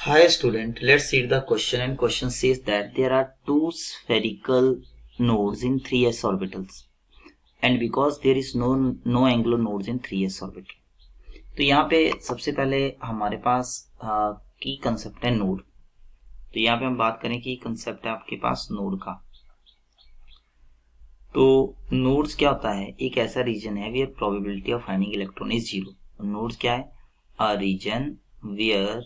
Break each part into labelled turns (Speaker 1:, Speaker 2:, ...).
Speaker 1: Hi student, let's read the question, and question says that there are two spherical nodes in 3s orbitals and because there is no angular nodes in 3s orbital. तो यहाँ पे सबसे पहले हमारे पास की concept है node. तो यहाँ पे हम बात करें कि कंसेप्ट है आपके पास नोड का. तो नोड्स क्या होता है? एक ऐसा रीजन है where probability of finding electron is zero. Nodes क्या है? A region where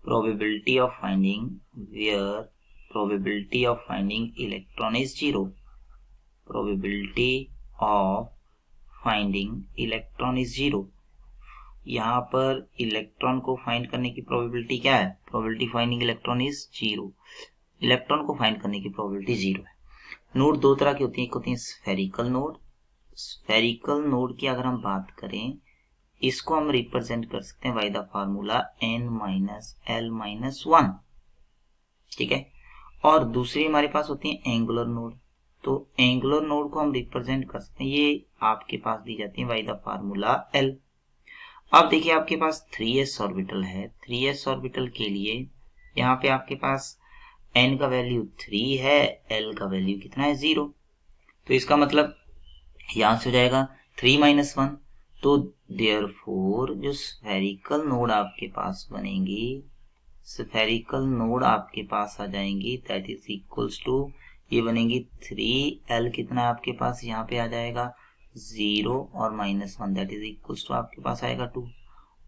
Speaker 1: probability of finding electron is zero. Probability of finding electron is zero. यहाँ पर इलेक्ट्रॉन को फाइंड करने की प्रोबेबिलिटी क्या है? Probability finding electron is zero. Electron को फाइंड करने की प्रोबेबिलिटी जीरो है. नोड दो तरह की होती है. एक होती है स्फेरिकल नोड. स्फेरिकल नोड की अगर हम बात करें, इसको हम रिप्रेजेंट कर सकते हैं by the formula n minus L minus one. ठीक है. और दूसरी हमारे पास होती है एंगुलर नोड. तो एंगुलर नोड को हम रिप्रेजेंट कर सकते हैं, ये आपके पास दी जाती है बाय द फार्मूला l. अब देखिए आपके पास 3s ऑर्बिटल है. 3s ऑर्बिटल के लिए यहाँ पे आपके पास n का वैल्यू 3 है, l का वैल्यू कितना है? 0. तो इसका मतलब यहां से हो जाएगा 3 माइनस 1. तो देयरफॉर जो स्फेरिकल नोड आपके पास बनेंगी, स्फेरिकल नोड आपके पास आ जाएंगी, दैट इज इक्वल्स टू ये बनेंगी 3l. कितना आपके पास यहाँ पे आ जाएगा? 0 और minus 1, that is equals to आपके पास आएगा 2.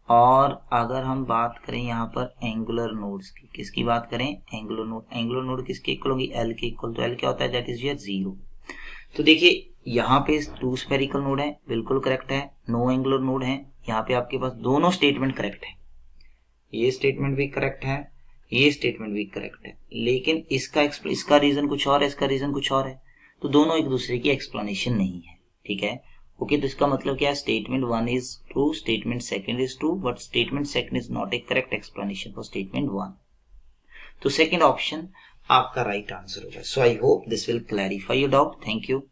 Speaker 1: और अगर हम बात करें यहाँ पर एंगुलर नोड्स की, किसकी बात करें? Angular node. एंगुलर नोड किसके इक्वल होगी? l के इक्वल. तो l क्या होता है? That is 0. तो देखिए यहाँ पे टू स्फेरिकल नोड है, बिल्कुल करेक्ट है. नो एंगुलर नोड है. यहाँ पे आपके पास दोनों स्टेटमेंट करेक्ट है. ये स्टेटमेंट भी करेक्ट है, ये स्टेटमेंट भी करेक्ट है. लेकिन इसका रीजन कुछ और है, इसका रीजन कुछ और है. तो दोनों एक दूसरे की एक्सप्लेनेशन नहीं है. ठीक है. ओके. तो इसका मतलब क्या है? Statement 1 is true, statement second is true, but statement second is not a correct explanation for statement 1. तो सेकंड ऑप्शन आपका राइट आंसर होगा. So I hope this will clarify your doubt. Thank you.